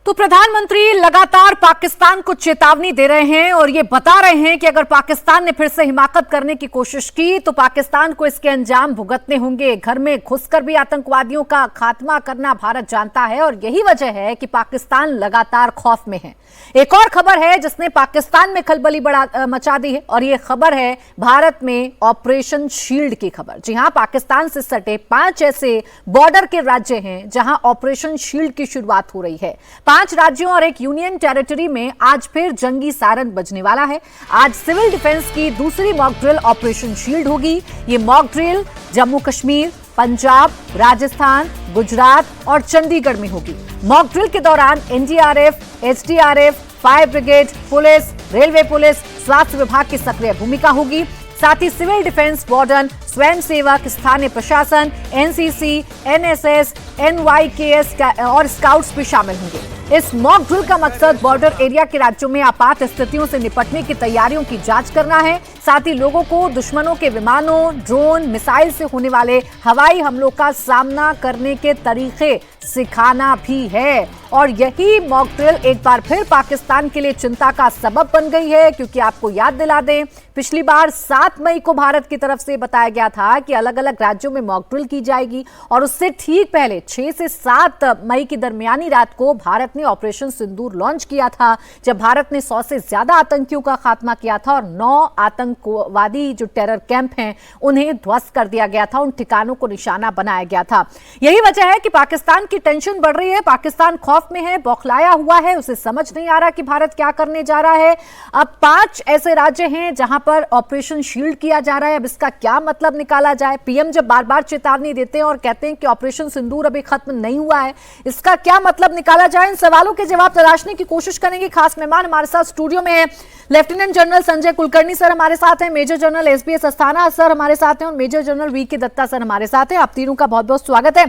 तो प्रधानमंत्री लगातार पाकिस्तान को चेतावनी दे रहे हैं और ये बता रहे हैं कि अगर पाकिस्तान ने फिर से हिमाकत करने की कोशिश की तो पाकिस्तान को इसके अंजाम भुगतने होंगे। घर में घुसकर भी आतंकवादियों का खात्मा करना भारत जानता है और यही वजह है कि पाकिस्तान लगातार खौफ में है। एक और खबर है जिसने पाकिस्तान में खलबली मचा दी है और ये खबर है भारत में ऑपरेशन शील्ड की खबर। जी हां, पाकिस्तान से सटे 5 ऐसे बॉर्डर के राज्य हैं जहां ऑपरेशन शील्ड की शुरुआत हो रही है। 5 राज्यों और एक यूनियन टेरिटरी में आज फिर जंगी सायरन बजने वाला है। आज सिविल डिफेंस की दूसरी मॉक ड्रिल ऑपरेशन शील्ड होगी। ये मॉक ड्रिल जम्मू कश्मीर, पंजाब, राजस्थान, गुजरात और चंडीगढ़ में होगी। मॉक ड्रिल के दौरान NDRF, SDRF, fire brigade, police, railway police, स्वास्थ्य विभाग की सक्रिय भूमिका होगी। साथ ही सिविल डिफेंस वार्डन, स्वयं सेवक, स्थानीय प्रशासन, एनसीसी, एनएसएस, एनवाईकेएस और स्काउट्स भी शामिल होंगे। इस मॉक ड्रिल का मकसद बॉर्डर एरिया के राज्यों में आपात स्थितियों से निपटने की तैयारियों की जांच करना है। साथ ही लोगों को दुश्मनों के विमानों, ड्रोन, मिसाइल से होने वाले हवाई हमलों का सामना करने के तरीके सिखाना भी है। और यही मॉक ड्रिल एक बार फिर पाकिस्तान के लिए चिंता का सबब बन गई है, क्योंकि आपको याद दिला दें, पिछली बार 7 मई को भारत की तरफ से बताया गया था कि अलग अलग राज्यों में मॉक ड्रिल की जाएगी और उससे ठीक पहले 6 से 7 मई की दरमियानी रात को भारत ने ऑपरेशन सिंदूर लॉन्च किया था, जब भारत ने 100 से ज्यादा आतंकियों का खात्मा किया था और 9 आतंकवादी जो टेरर कैंप हैं उन्हें ध्वस्त कर दिया गया था, उन ठिकानों को निशाना बनाया गया था। यही वजह है कि पाकिस्तान की टेंशन बढ़ रही है। पाकिस्तान खौफ में है, बौखलाया हुआ है, उसे समझ नहीं आ रहा कि भारत क्या करने जा रहा है। अब 5 ऐसे राज्य हैं जहां पर ऑपरेशन शील्ड किया जा रहा है। अब इसका क्या मतलब निकाला जाए? पीएम जब बार बार चेतावनी देते हैं और कहते हैं कि ऑपरेशन सिंदूर अभी खत्म नहीं हुआ है, इसका क्या मतलब निकाला जाए? इन सवालों के जवाब तलाशने की कोशिश करेंगे। खास मेहमान हमारे साथ स्टूडियो में है lieutenant general Sanjay Kulkarni sir हमारे साथ हैं, major general SBS Asthana sir हमारे साथ हैं और major general VK Datta sir हमारे साथ हैं। आप तीनों का बहुत बहुत स्वागत है।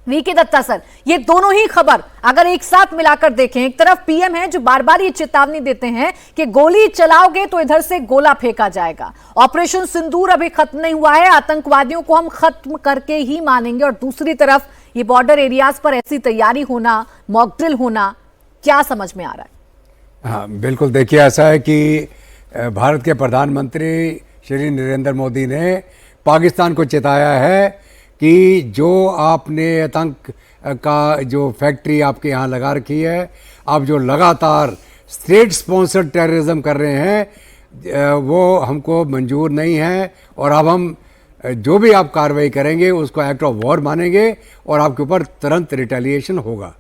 वीके दत्ता सर, ये दोनों ही खबर अगर एक साथ मिलाकर देखें, एक तरफ पीएम है जो बार बार ये चेतावनी देते हैं कि गोली चलाओगे तो इधर से गोला फेंका जाएगा, ऑपरेशन सिंदूर अभी खत्म नहीं हुआ है, आतंकवादियों को हम खत्म करके ही मानेंगे, और दूसरी तरफ ये बॉर्डर एरियाज पर ऐसी तैयारी होना, मॉक ड्रिल होना, क्या समझ में आ रहा है? हाँ बिल्कुल, देखिए ऐसा है कि भारत के प्रधानमंत्री श्री नरेंद्र मोदी ने पाकिस्तान को चेताया है कि जो आपने आतंक का जो फैक्ट्री आपके यहाँ लगा रखी है, आप जो लगातार स्टेट स्पॉन्सर्ड टेररिज्म कर रहे हैं, वो हमको मंजूर नहीं है और अब हम जो भी आप कार्रवाई करेंगे उसको एक्ट ऑफ वॉर मानेंगे और आपके ऊपर तुरंत रिटेलिएशन होगा।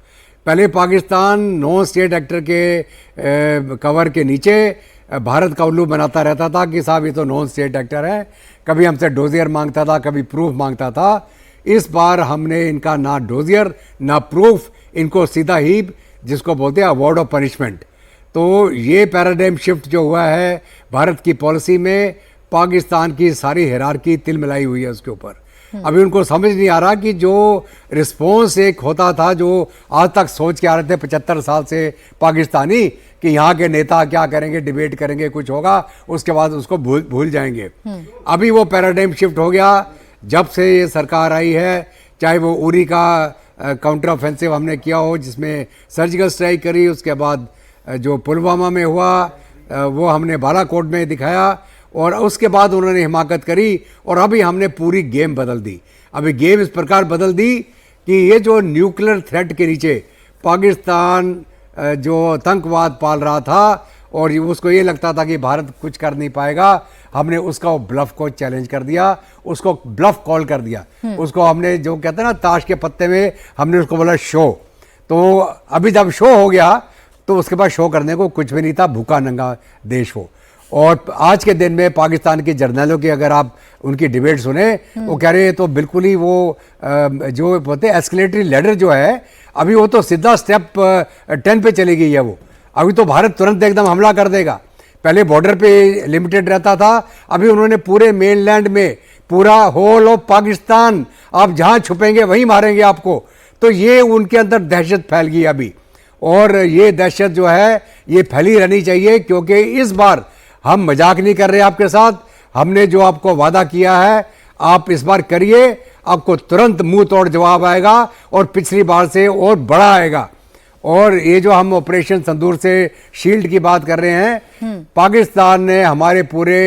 पहले पाकिस्तान नॉन स्टेट एक्टर के कवर के नीचे भारत का उल्लू बनाता रहता था कि साहब ये तो नॉन स्टेट एक्टर है, कभी हमसे डोजियर मांगता था, कभी प्रूफ मांगता था। इस बार हमने इनका ना डोजियर ना प्रूफ, इनको सीधा ही जिसको बोलते हैं अवार्ड ऑफ पनिशमेंट। तो ये पैराडाइम शिफ्ट जो हुआ है भारत की पॉलिसी में, पाकिस्तान की सारी हिरारकी तिलमिलाई हुई है उसके ऊपर। अभी उनको समझ नहीं आ रहा कि जो रिस्पॉन्स एक होता था, जो आज तक सोच के आ रहे थे 75 साल से पाकिस्तानी, कि यहाँ के नेता क्या करेंगे, डिबेट करेंगे, कुछ होगा, उसके बाद उसको भूल जाएंगे। अभी वो पैराडाइम शिफ्ट हो गया जब से ये सरकार आई है। चाहे वो उरी का काउंटर ऑफेंसिव हमने किया हो जिसमें सर्जिकल स्ट्राइक करी, उसके बाद जो पुलवामा में हुआ वो हमने बालाकोट में दिखाया, और उसके बाद उन्होंने हिमाकत करी और अभी हमने पूरी गेम बदल दी। अभी गेम इस प्रकार बदल दी कि ये जो न्यूक्लियर थ्रेट के नीचे पाकिस्तान जो आतंकवाद पाल रहा था और उसको ये लगता था कि भारत कुछ कर नहीं पाएगा, हमने उसका ब्लफ को चैलेंज कर दिया, उसको ब्लफ कॉल कर दिया। उसको हमने जो कहते हैं ना ताश के पत्ते में, हमने उसको बोला शो। तो अभी जब शो हो गया तो उसके बाद शो करने को कुछ भी नहीं था, भूखा नंगा देश हो। और आज के दिन में पाकिस्तान के जर्नलों की अगर आप उनकी डिबेट सुने, वो कह रहे हैं तो बिल्कुल ही वो जो बोलते हैं एस्केलेटरी लैडर जो है, अभी वो तो सीधा स्टेप 10 पे चली गई है। वो अभी तो भारत तुरंत एकदम हमला कर देगा। पहले बॉर्डर पे लिमिटेड रहता था, अभी उन्होंने पूरे मेनलैंड में, पूरा होल ऑफ पाकिस्तान, आप जहां छुपेंगे वहीं मारेंगे आपको। तो ये उनके अंदर दहशत फैल गई अभी, और ये दहशत जो है ये फैली रहनी चाहिए, क्योंकि इस बार हम मजाक नहीं कर रहे आपके साथ। हमने जो आपको वादा किया है आप इस बार करिए, आपको तुरंत मुंह तोड़ जवाब आएगा और पिछली बार से और बड़ा आएगा। और ये जो हम ऑपरेशन संदूर से शील्ड की बात कर रहे हैं, पाकिस्तान ने हमारे पूरे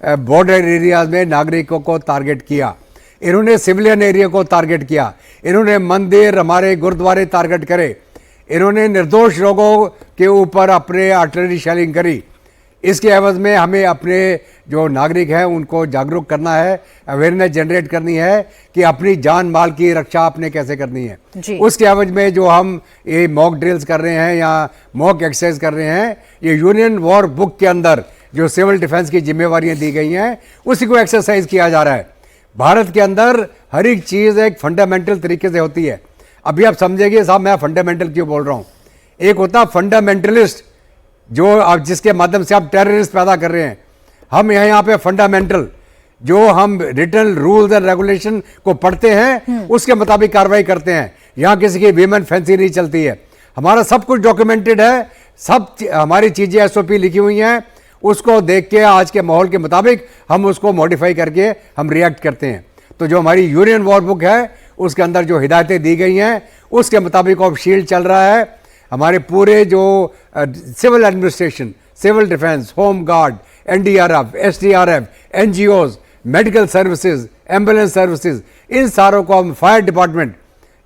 बॉर्डर एरियाज में नागरिकों को टारगेट किया, इन्होंने सिविलियन एरिया को टारगेट किया, इन्होंने मंदिर, हमारे गुरुद्वारे टारगेट करे, इन्होंने निर्दोष लोगों के ऊपर अपने आर्टिलरी शेलिंग करी। इसके एवज में हमें अपने जो नागरिक हैं उनको जागरूक करना है, अवेयरनेस जनरेट करनी है कि अपनी जान माल की रक्षा आपने कैसे करनी है। उसके एवज में जो हम ये मॉक ड्रिल्स कर रहे हैं या मॉक एक्सरसाइज कर रहे हैं, ये यूनियन वॉर बुक के अंदर जो सिविल डिफेंस की जिम्मेवारियां दी गई हैं उसी को एक्सरसाइज किया जा रहा है। भारत के अंदर हर एक चीज़ एक फंडामेंटल तरीके से होती है। अभी आप समझेंगे साहब मैं फंडामेंटल क्यों बोल रहा हूँ। एक होता फंडामेंटलिस्ट जो आप जिसके माध्यम से आप टेररिस्ट पैदा कर रहे हैं, हम यहाँ पे फंडामेंटल जो हम रिटन रूल्स एंड रेगुलेशन को पढ़ते हैं उसके मुताबिक कार्रवाई करते हैं। यहाँ किसी की वीमेन फैंसी नहीं चलती है, हमारा सब कुछ डॉक्यूमेंटेड है, सब हमारी चीज़ें एसओपी लिखी हुई हैं, उसको देख के आज के माहौल के मुताबिक हम उसको मॉडिफाई करके हम रिएक्ट करते हैं। तो जो हमारी यूनियन वॉर बुक है उसके अंदर जो हिदायतें दी गई हैं उसके मुताबिक अब शील्ड चल रहा है। हमारे पूरे जो civil administration, civil defence, home guard, NDRF, SDRF, NGOs, medical services, ambulance services, इन सारों को हम, फायर डिपार्टमेंट,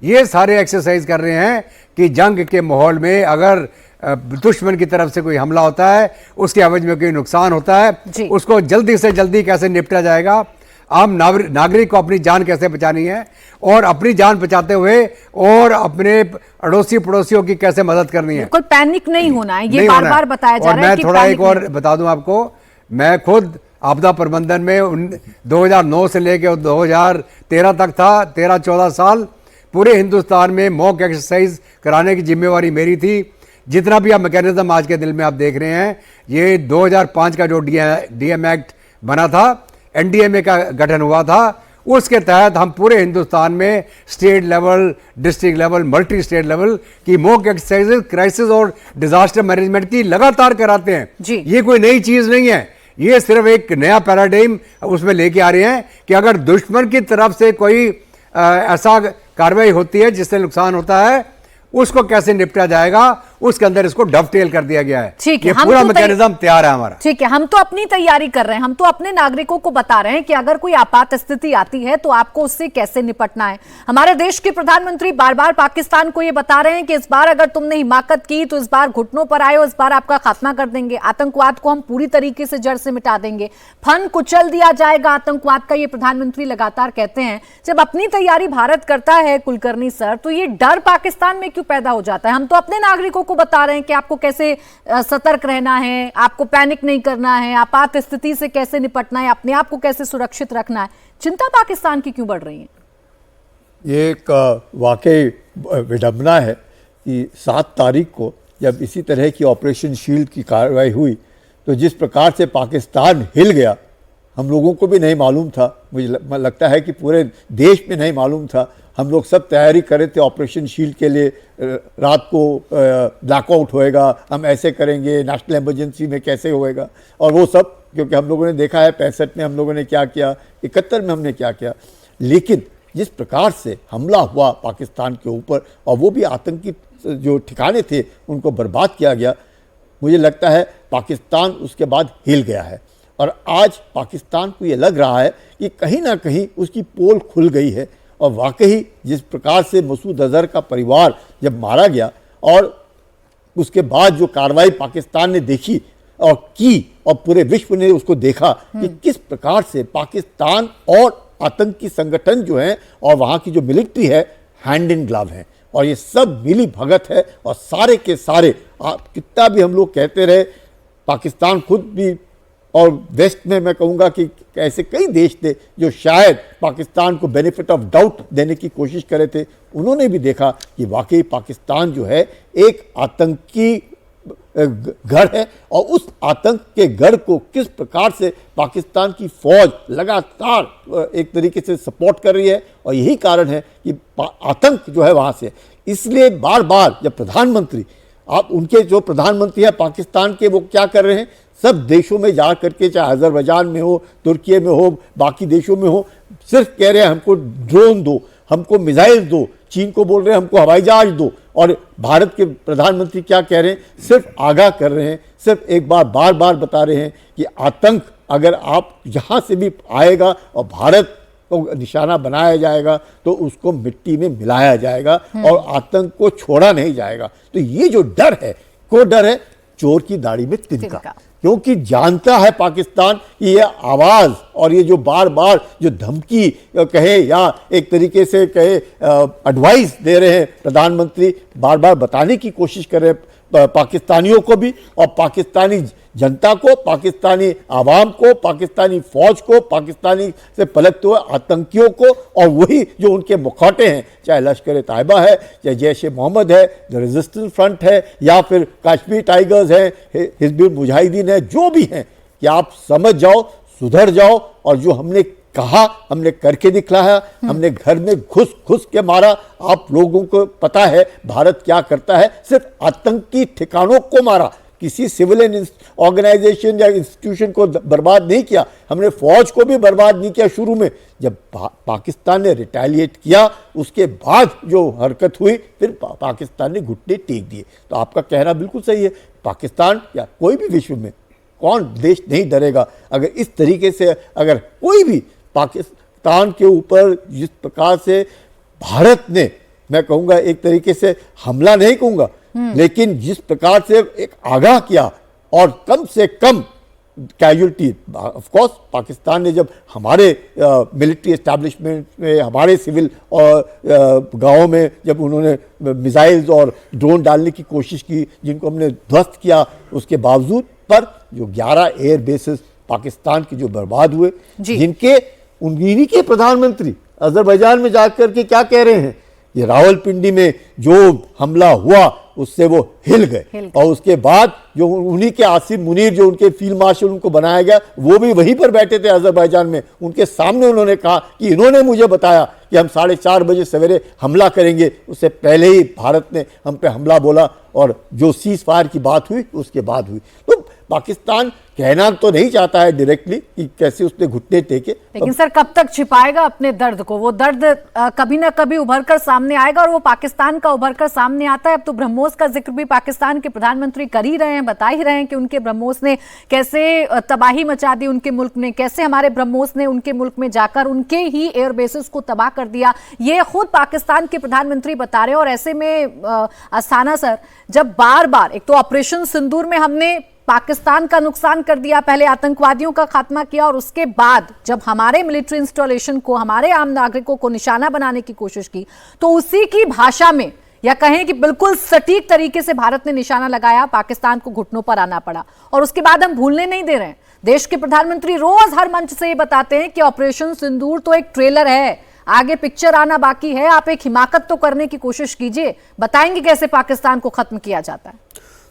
ये सारे एक्सरसाइज कर रहे हैं कि जंग के माहौल में अगर दुश्मन की तरफ से कोई हमला होता है, उसके एवज में कोई नुकसान होता है, उसको जल्दी से जल्दी कैसे निपटा जाएगा, आम नागरिक को अपनी जान कैसे बचानी है और अपनी जान बचाते हुए और अपने अड़ोसी पड़ोसियों की कैसे मदद करनी है। बिल्कुल पैनिक नहीं होना है, ये बार बार बताया जा रहा है। मैं थोड़ा एक और बता दूं आपको, मैं खुद आपदा प्रबंधन में 2009 से लेकर 2013 तक था, 13-14 साल पूरे हिंदुस्तान में मॉक एक्सरसाइज कराने की जिम्मेवारी मेरी थी। जितना भी आप मैकेनिज्म आज के दिन में आप देख रहे हैं, ये 2005 का जो डीएम एक्ट बना था, एनडीएमए का गठन हुआ था, उसके तहत हम पूरे हिंदुस्तान में state level, district level, multi state level की मॉक एक्सरसाइजेज क्राइसिस और डिजास्टर मैनेजमेंट की लगातार कराते हैं। ये कोई नई चीज नहीं है, ये सिर्फ एक नया पैराडाइम उसमें लेके आ रहे हैं कि अगर दुश्मन की तरफ से कोई ऐसा कार्रवाई होती है जिससे नुकसान होता है, उसको कैसे निपटा जाएगा, उसके अंदर इसको डवटेल कर दिया गया है। ठीक है, ये पूरा मैकेनिज्म तैयार है हमारा। ठीक है, हम तो अपनी तैयारी कर रहे हैं, हम तो अपने नागरिकों को बता रहे हैं कि अगर कोई आपात स्थिति आती है तो आपको उससे कैसे निपटना है। हमारे देश के प्रधानमंत्री बार बार पाकिस्तान को ये बता रहे हैं कि इस बार अगर तुमने हिमाकत की तो इस बार घुटनों पर आए, इस बार आपका खात्मा कर देंगे, आतंकवाद को हम पूरी तरीके से जड़ से मिटा देंगे, फन कुचल दिया जाएगा आतंकवाद का, ये प्रधानमंत्री लगातार कहते हैं। जब अपनी तैयारी भारत करता है कुलकर्णी सर, तो ये डर पाकिस्तान में क्यों पैदा हो जाता है? हम तो अपने नागरिकों को बता रहे हैं कि आपको कैसे सतर्क रहना है, आपको पैनिक नहीं करना है, आपात स्थिति से कैसे निपटना है, अपने आप को कैसे सुरक्षित रखना है। चिंता पाकिस्तान की क्यों बढ़ रही है? ये एक वाकई विडंबना है कि 7 तारीख को जब इसी तरह की ऑपरेशन शील्ड की कार्रवाई हुई तो जिस प्रकार से पाकिस्तान हिल गया, हम लोगों को भी नहीं मालूम था, मुझे लगता है कि पूरे देश में नहीं मालूम था। हम लोग सब तैयारी कर रहे थे ऑपरेशन शील्ड के लिए, रात को ब्लैकआउट होएगा, हम ऐसे करेंगे, नेशनल इमरजेंसी में कैसे होएगा, और वो सब क्योंकि हम लोगों ने देखा है 65 में हम लोगों ने क्या किया, 71 में हमने क्या किया। लेकिन जिस प्रकार से हमला हुआ पाकिस्तान के ऊपर और वो भी आतंकी जो ठिकाने थे उनको बर्बाद किया गया, मुझे लगता है पाकिस्तान उसके बाद हिल गया है। और आज पाकिस्तान को ये लग रहा है कि कहीं ना कहीं उसकी पोल खुल गई है। और वाकई जिस प्रकार से मसूद अजहर का परिवार जब मारा गया और उसके बाद जो कार्रवाई पाकिस्तान ने देखी और की और पूरे विश्व ने उसको देखा कि किस प्रकार से पाकिस्तान और आतंकी संगठन जो हैं और वहाँ की जो मिलिट्री है हैंड इन ग्लव है, और ये सब मिली भगत है। और सारे के सारे कितना भी हम लोग कहते रहे, पाकिस्तान खुद भी और वेस्ट में मैं कहूँगा कि ऐसे कई देश थे जो शायद पाकिस्तान को बेनिफिट ऑफ डाउट देने की कोशिश करे थे, उन्होंने भी देखा कि वाकई पाकिस्तान जो है एक आतंकी घर है और उस आतंक के घर को किस प्रकार से पाकिस्तान की फौज लगातार एक तरीके से सपोर्ट कर रही है। और यही कारण है कि आतंक जो है वहाँ से, इसलिए बार बार जब प्रधानमंत्री, आप उनके जो प्रधानमंत्री हैं पाकिस्तान के, वो क्या कर रहे हैं, सब देशों में जा करके, चाहे अजरबैजान में हो, तुर्की में हो, बाकी देशों में हो, सिर्फ कह रहे हैं हमको ड्रोन दो, हमको मिसाइल दो, चीन को बोल रहे हैं हमको हवाई जहाज दो, और भारत के प्रधानमंत्री क्या कह रहे हैं, सिर्फ आगाह कर रहे हैं, सिर्फ एक बार बार बार बता रहे हैं कि आतंक अगर आप जहाँ से भी आएगा और भारत को निशाना बनाया जाएगा तो उसको मिट्टी में मिलाया जाएगा और आतंक को छोड़ा नहीं जाएगा। तो ये जो डर है, को डर है चोर की दाढ़ी में तिनका, क्योंकि जानता है पाकिस्तान कि ये आवाज़ और ये जो बार बार जो धमकी कहे या एक तरीके से कहे एडवाइस दे रहे हैं प्रधानमंत्री, बार बार बताने की कोशिश कर रहे हैं पाकिस्तानियों को भी और पाकिस्तानी जनता को, पाकिस्तानी आवाम को, पाकिस्तानी फौज को, पाकिस्तानी से पलटते हुए आतंकियों को, और वही जो उनके मुखौटे हैं, चाहे लश्कर तैयबा है, चाहे जैश ए मोहम्मद है, द रेजिस्टेंस फ्रंट है, या फिर कश्मीर टाइगर्स है, हिजबुल मुजाहिदीन है, जो भी हैं, कि आप समझ जाओ, सुधर जाओ, और जो हमने कहा हमने करके दिखलाया, हमने घर में घुस घुस के मारा। आप लोगों को पता है भारत क्या करता है, सिर्फ आतंकी ठिकानों को मारा, किसी सिविलियन ऑर्गेनाइजेशन या इंस्टीट्यूशन को बर्बाद नहीं किया, हमने फौज को भी बर्बाद नहीं किया। शुरू में जब पाकिस्तान ने रिटेलिएट किया, उसके बाद जो हरकत हुई, फिर पाकिस्तान ने घुटने टेक दिए। तो आपका कहना बिल्कुल सही है, पाकिस्तान या कोई भी विश्व में कौन देश नहीं डरेगा अगर इस तरीके से, अगर कोई भी पाकिस्तान के ऊपर जिस प्रकार से भारत ने, मैं कहूँगा एक तरीके से हमला नहीं कहूँगा, लेकिन जिस प्रकार से एक आगाह किया और कम से कम कैजुअल्टी, ऑफ कोर्स पाकिस्तान ने जब हमारे मिलिट्री एस्टैब्लिशमेंट में, हमारे सिविल और गाँव में जब उन्होंने मिसाइल्स और ड्रोन डालने की कोशिश की, जिनको हमने ध्वस्त किया, उसके बावजूद पर जो 11 एयर बेसेस पाकिस्तान के जो बर्बाद हुए, जिनके उन्हीं के प्रधानमंत्री अजरबैजान में जाकर के क्या कह रहे हैं, ये रावलपिंडी में जो हमला हुआ उससे वो हिल गए, और उसके बाद जो उन्हीं के आसिम मुनीर, जो उनके फील्ड मार्शल उनको बनाया गया, वो भी वहीं पर बैठे थे अजरबैजान में, उनके सामने उन्होंने कहा कि इन्होंने मुझे बताया कि हम 4:30 बजे सवेरे हमला करेंगे, उससे पहले ही भारत ने हम पे हमला बोला, और जो सीज फायर की बात हुई उसके बाद हुई। तो पाकिस्तान कहना तो नहीं चाहता है डायरेक्टली कि कैसे उसने घुटने टेके, लेकिन सर कब तक छिपाएगा अपने दर्द को? वो दर्द कभी ना कभी उभर कर सामने आएगा, और वो पाकिस्तान का उभर कर सामने आता है। अब तो ब्रह्मोस का जिक्र भी पाकिस्तान के प्रधानमंत्री कर ही रहे हैं, बता ही रहे हैं कि उनके ब्रह्मोस ने कैसे तबाही मचा दी उनके मुल्क में, कैसे हमारे ब्रह्मोस ने उनके मुल्क में जाकर उनके ही एयर बेसिस को तबाह कर दिया। ये खुद पाकिस्तान के प्रधानमंत्री बता रहे हैं। और ऐसे में अस्थाना सर, जब बार बार, एक तो ऑपरेशन सिंदूर में हमने पाकिस्तान का नुकसान कर दिया, पहले आतंकवादियों का खात्मा किया, और उसके बाद जब हमारे मिलिट्री इंस्टॉलेशन को, हमारे आम नागरिकों को निशाना बनाने की कोशिश की, तो उसी की भाषा में, या कहें कि बिल्कुल सटीक तरीके से भारत ने निशाना लगाया, पाकिस्तान को घुटनों पर आना पड़ा। और उसके बाद हम भूलने नहीं दे रहे हैं, देश के प्रधानमंत्री रोज हर मंच से ये बताते हैं कि ऑपरेशन सिंदूर तो एक ट्रेलर है, आगे पिक्चर आना बाकी है, आप एक हिमाकत तो करने की कोशिश कीजिए। बताएंगे कैसे पाकिस्तान को खत्म किया जाता है?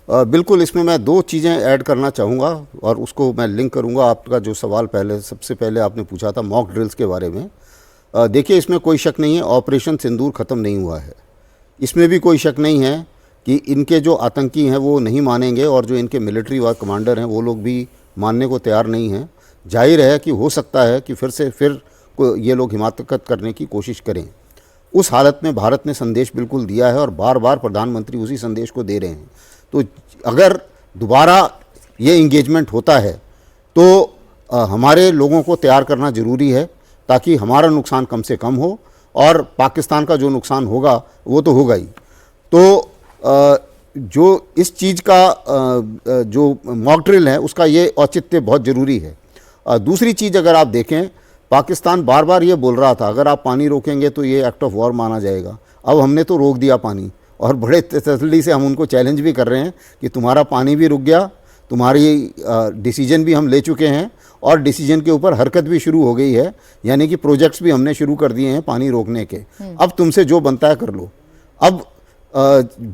बिल्कुल, इसमें मैं 2 चीज़ें ऐड करना चाहूँगा, और उसको मैं लिंक करूँगा आपका जो सवाल सबसे पहले आपने पूछा था मॉक ड्रिल्स के बारे में। देखिए, इसमें कोई शक नहीं है, ऑपरेशन सिंदूर ख़त्म नहीं हुआ है। इसमें भी कोई शक नहीं है कि इनके जो आतंकी हैं वो नहीं मानेंगे, और जो इनके मिलिट्री व कमांडर हैं वो लोग भी मानने को तैयार नहीं हैं। जाहिर है कि हो सकता है कि फिर ये लोग हिमाकत करने की कोशिश करें। उस हालत में भारत ने संदेश बिल्कुल दिया है, और बार बार प्रधानमंत्री उसी संदेश को दे रहे हैं। तो अगर दोबारा ये इंगेजमेंट होता है तो हमारे लोगों को तैयार करना ज़रूरी है, ताकि हमारा नुकसान कम से कम हो, और पाकिस्तान का जो नुकसान होगा वो तो होगा ही। तो जो इस चीज़ का जो मॉक ड्रिल है उसका ये औचित्य बहुत ज़रूरी है। दूसरी चीज़, अगर आप देखें, पाकिस्तान बार बार ये बोल रहा था अगर आप पानी रोकेंगे तो ये एक्ट ऑफ वॉर माना जाएगा। अब हमने तो रोक दिया पानी, और बड़े तसल्ली से हम उनको चैलेंज भी कर रहे हैं कि तुम्हारा पानी भी रुक गया, तुम्हारी डिसीजन भी हम ले चुके हैं, और डिसीजन के ऊपर हरकत भी शुरू हो गई है, यानी कि प्रोजेक्ट्स भी हमने शुरू कर दिए हैं पानी रोकने के। अब तुमसे जो बनता है कर लो। अब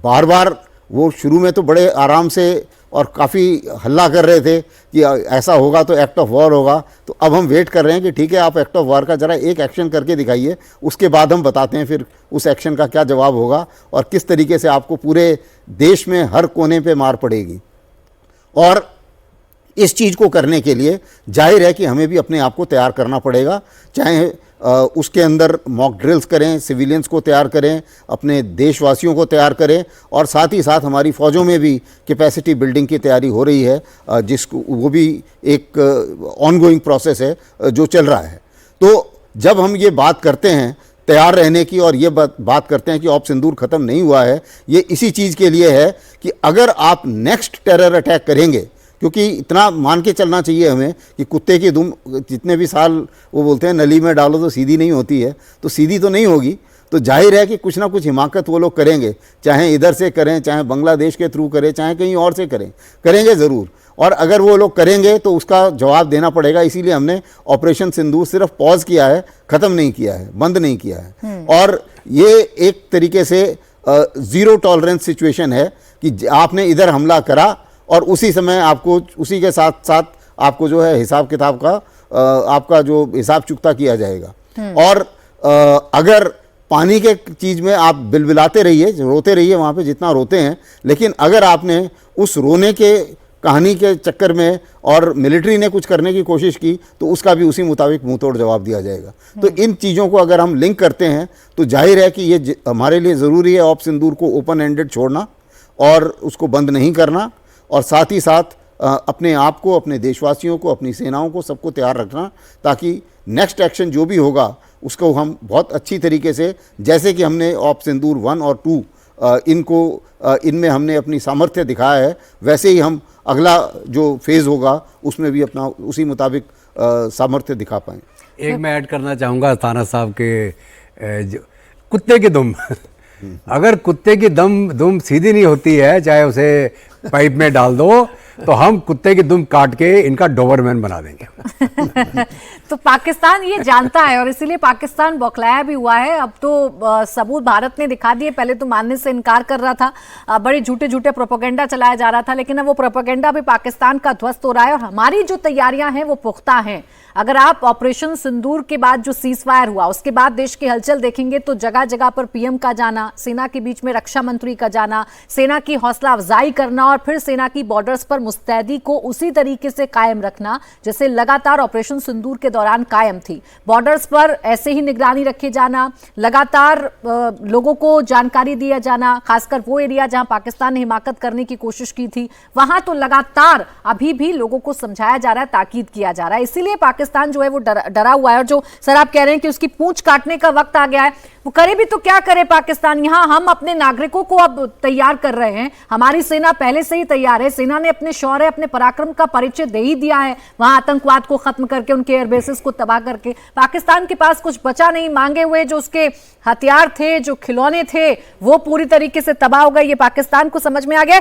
बार बार वो शुरू में तो बड़े आराम से और काफ़ी हल्ला कर रहे थे कि ऐसा होगा तो एक्ट ऑफ वॉर होगा। तो अब हम वेट कर रहे हैं कि ठीक है, आप एक्ट ऑफ वॉर का ज़रा एक एक्शन करके दिखाइए, उसके बाद हम बताते हैं फिर उस एक्शन का क्या जवाब होगा, और किस तरीके से आपको पूरे देश में हर कोने पे मार पड़ेगी। और इस चीज़ को करने के लिए जाहिर है कि हमें भी अपने आप को तैयार करना पड़ेगा, चाहे उसके अंदर मॉक ड्रिल्स करें, सिविलियंस को तैयार करें, अपने देशवासियों को तैयार करें, और साथ ही साथ हमारी फ़ौजों में भी कैपेसिटी बिल्डिंग की तैयारी हो रही है, जिसको वो भी एक ऑनगोइंग प्रोसेस है जो चल रहा है। तो जब हम ये बात करते हैं तैयार रहने की और ये बात करते हैं कि ऑप सिंदूर ख़त्म नहीं हुआ है, ये इसी चीज़ के लिए है कि अगर आप नेक्स्ट टेरर अटैक करेंगे, क्योंकि इतना मान के चलना चाहिए हमें कि कुत्ते की दुम जितने भी साल वो बोलते हैं नली में डालो तो सीधी नहीं होती है, तो सीधी तो नहीं होगी। तो जाहिर है कि कुछ ना कुछ हिमाकत वो लोग करेंगे, चाहे इधर से करें, चाहे बांग्लादेश के थ्रू करें, चाहे कहीं और से करें, करेंगे ज़रूर। और अगर वो लोग करेंगे तो उसका जवाब देना पड़ेगा। इसीलिए हमने ऑपरेशन सिंदूर सिर्फ पॉज किया है, ख़त्म नहीं किया है, बंद नहीं किया है। और ये एक तरीके से ज़ीरो टॉलरेंस सिचुएशन है कि आपने इधर हमला करा और उसी समय आपको उसी के साथ साथ आपको जो है हिसाब किताब का आपका जो हिसाब चुकता किया जाएगा। और अगर पानी के चीज़ में आप बिलबिलाते रहिए, रोते रहिए वहाँ पे जितना रोते हैं, लेकिन अगर आपने उस रोने के कहानी के चक्कर में और मिलिट्री ने कुछ करने की कोशिश की तो उसका भी उसी मुताबिक मुंह तोड़ जवाब दिया जाएगा। तो इन चीज़ों को अगर हम लिंक करते हैं तो जाहिर है कि ये हमारे लिए ज़रूरी है ऑप सिंदूर को ओपन एंडेड छोड़ना और उसको बंद नहीं करना, और साथ ही साथ अपने आप को, अपने देशवासियों को, अपनी सेनाओं को, सबको तैयार रखना, ताकि नेक्स्ट एक्शन जो भी होगा उसको हम बहुत अच्छी तरीके से, जैसे कि हमने ऑप सिंदूर 1 और 2 इनमें हमने अपनी सामर्थ्य दिखाया है, वैसे ही हम अगला जो फेज़ होगा उसमें भी अपना उसी मुताबिक सामर्थ्य दिखा पाएँ। एक मैं ऐड करना चाहूँगा थाना साहब के कुत्ते की दुम अगर कुत्ते की दुम सीधी नहीं होती है, चाहे उसे पाइप में डाल दो, तो हम कुत्ते की दुम काट के इनका डोबरमैन बना देंगे। तो पाकिस्तान ये जानता है और इसीलिए पाकिस्तान बौखलाया भी हुआ है। अब तो सबूत भारत ने दिखा दिए, पहले तो मानने से इनकार कर रहा था, बड़े झूठे झूठे प्रोपेगेंडा चलाया जा रहा था, लेकिन अब वो प्रोपेगेंडा भी पाकिस्तान का ध्वस्त हो रहा है और हमारी जो तैयारियां हैं वो पुख्ता हैं। अगर आप ऑपरेशन सिंदूर के बाद जो सीज फायर हुआ उसके बाद देश की हलचल देखेंगे तो जगह जगह पर पीएम का जाना, सेना के बीच में रक्षा मंत्री का जाना, सेना की हौसला अफजाई करना और फिर सेना की बॉर्डर्स पर मुस्तैदी को उसी तरीके से कायम रखना जैसे लगातार ऑपरेशन सिंदूर के दौरान कायम थी। बॉर्डर्स पर ऐसे ही निगरानी रखे जाना, लगातार लोगों को जानकारी दिया जाना, खासकर वो एरिया जहां पाकिस्तान ने हिमाकत करने की कोशिश की थी वहां तो लगातार अभी भी लोगों को समझाया जा रहा है, ताकीद किया जा रहा है। इसीलिए पाकिस्तान जो है वो डरा हुआ है। और जो सर आप कह रहे हैं कि उसकी पूंछ काटने का वक्त आ गया है, वो करे भी तो क्या करे पाकिस्तान। यहां हम अपने नागरिकों को अब तैयार कर रहे हैं, हमारी सेना पहले से ही तैयार है, सेना ने अपने शौर्य, अपने पराक्रम का परिचय दे ही दिया है, वहां आतंकवाद को खत्म करके, उनके एयरबेसेस को तबाह करके। पाकिस्तान के पास कुछ बचा नहीं, मांगे हुए जो उसके हथियार थे, जो खिलौने थे, वो पूरी तरीके से तबाह हो गए। ये पाकिस्तान को समझ में आ गया।